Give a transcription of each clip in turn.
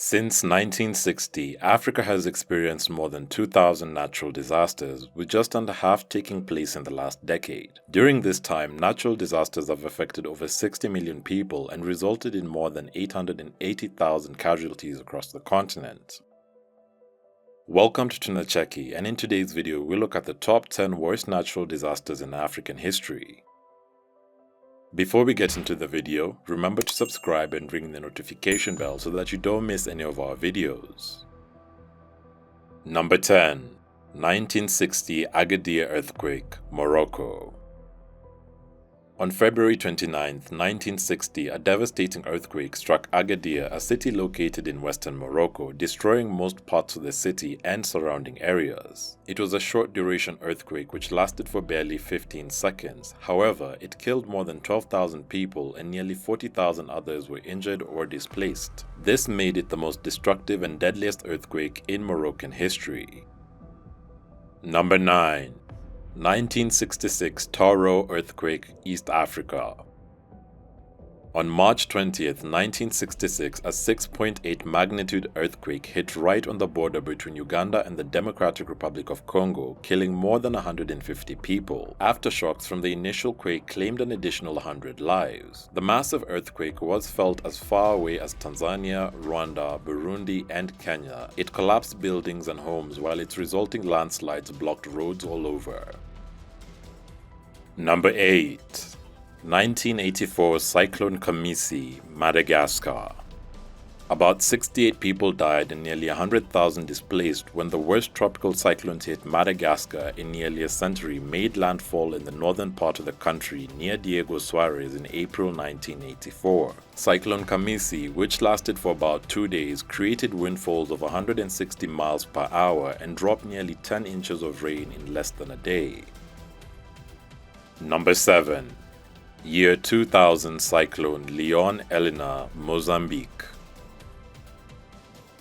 Since 1960, Africa has experienced more than 2,000 natural disasters, with just under half taking place in the last decade. During this time, natural disasters have affected over 60 million people and resulted in more than 880,000 casualties across the continent. Welcome to Tunacheki, and in today's video, we'll look at the top 10 worst natural disasters in African history. Before we get into the video, remember to subscribe and ring the notification bell so that you don't miss any of our videos. Number 10. 1960 Agadir Earthquake, Morocco. On February 29, 1960, a devastating earthquake struck Agadir, a city located in western Morocco, destroying most parts of the city and surrounding areas. It was a short-duration earthquake which lasted for barely 15 seconds. However, it killed more than 12,000 people and nearly 40,000 others were injured or displaced. This made it the most destructive and deadliest earthquake in Moroccan history. Number 9. 1966 Tauro Earthquake, East Africa. On March 20th, 1966, a 6.8 magnitude earthquake hit right on the border between Uganda and the Democratic Republic of Congo, killing more than 150 people. Aftershocks from the initial quake claimed an additional 100 lives. The massive earthquake was felt as far away as Tanzania, Rwanda, Burundi, and Kenya. It collapsed buildings and homes while its resulting landslides blocked roads all over. Number 8. 1984 Cyclone Kamisi, Madagascar. About 68 people died and nearly 100,000 displaced when the worst tropical cyclone to hit Madagascar in nearly a century made landfall in the northern part of the country near Diego Suarez in April 1984. Cyclone Kamisi, which lasted for about 2 days, created windfalls of 160 miles per hour and dropped nearly 10 inches of rain in less than a day. Number 7. Year 2000 Cyclone Leone, Elena, Mozambique.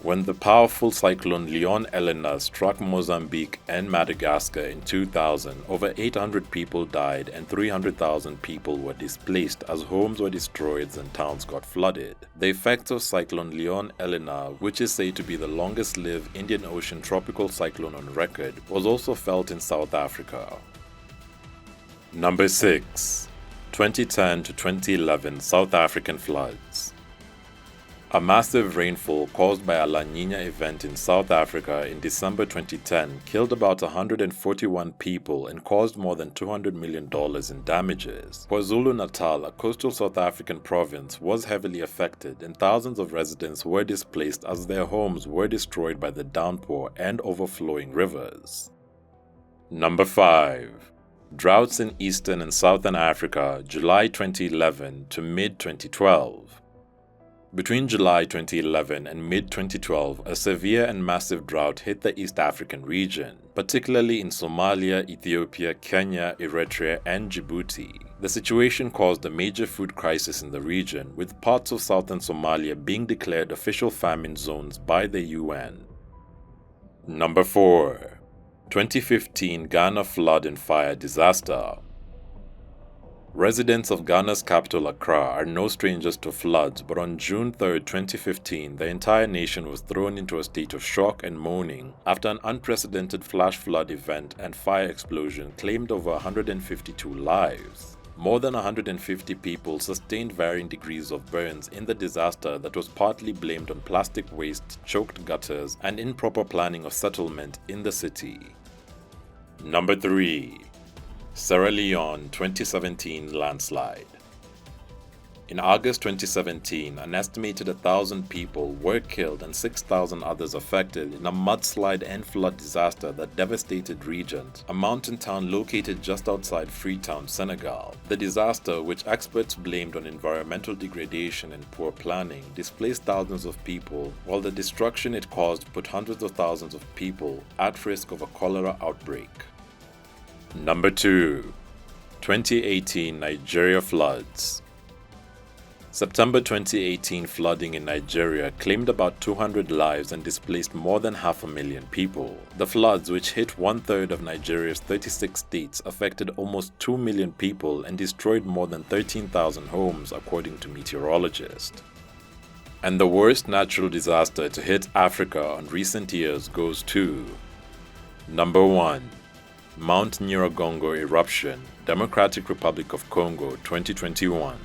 When the powerful cyclone Leone Elena struck Mozambique and Madagascar in 2000, over 800 people died and 300,000 people were displaced as homes were destroyed and towns got flooded. The effects of Cyclone Leone Elena, which is said to be the longest-lived Indian Ocean tropical cyclone on record, was also felt in South Africa. Number 6. 2010 to 2011 South African floods. A massive rainfall caused by a La Niña event in South Africa in December 2010 killed about 141 people and caused more than $200 million in damages. KwaZulu-Natal, a coastal South African province, was heavily affected and thousands of residents were displaced as their homes were destroyed by the downpour and overflowing rivers. Number 5. Droughts in Eastern and Southern Africa, July 2011 to mid-2012. Between July 2011 and mid-2012, a severe and massive drought hit the East African region, particularly in Somalia, Ethiopia, Kenya, Eritrea, and Djibouti. The situation caused a major food crisis in the region, with parts of southern Somalia being declared official famine zones by the UN. Number 4. 2015 Ghana flood and fire disaster. Residents of Ghana's capital Accra are no strangers to floods, but on June 3, 2015, the entire nation was thrown into a state of shock and mourning after an unprecedented flash flood event and fire explosion claimed over 152 lives. More than 150 people sustained varying degrees of burns in the disaster that was partly blamed on plastic waste, choked gutters, and improper planning of settlement in the city. Number 3. Sierra Leone 2017 Landslide. In August 2017, an estimated 1,000 people were killed and 6,000 others affected in a mudslide and flood disaster that devastated Regent, a mountain town located just outside Freetown, Senegal. The disaster, which experts blamed on environmental degradation and poor planning, displaced thousands of people, while the destruction it caused put hundreds of thousands of people at risk of a cholera outbreak. Number 2. 2018 Nigeria floods. September 2018 flooding in Nigeria claimed about 200 lives and displaced more than 500,000 people. The floods, which hit one-third of Nigeria's 36 states, affected almost 2 million people and destroyed more than 13,000 homes, according to meteorologists. And the worst natural disaster to hit Africa in recent years goes to Number 1. Mount Nyiragongo Eruption, Democratic Republic of Congo 2021.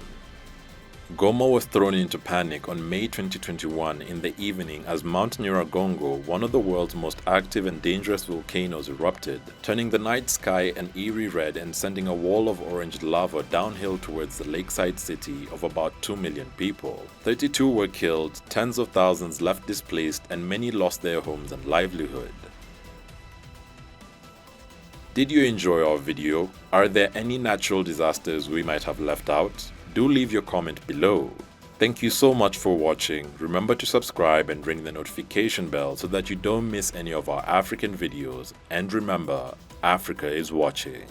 Goma was thrown into panic on May 2021 in the evening as Mount Nyiragongo, one of the world's most active and dangerous volcanoes, erupted, turning the night sky an eerie red and sending a wall of orange lava downhill towards the lakeside city of about 2 million people. 32 were killed, tens of thousands left displaced, and many lost their homes and livelihood. Did you enjoy our video? Are there any natural disasters we might have left out? Do leave your comment below. Thank you so much for watching. Remember to subscribe and ring the notification bell so that you don't miss any of our African videos. And remember, Africa is watching.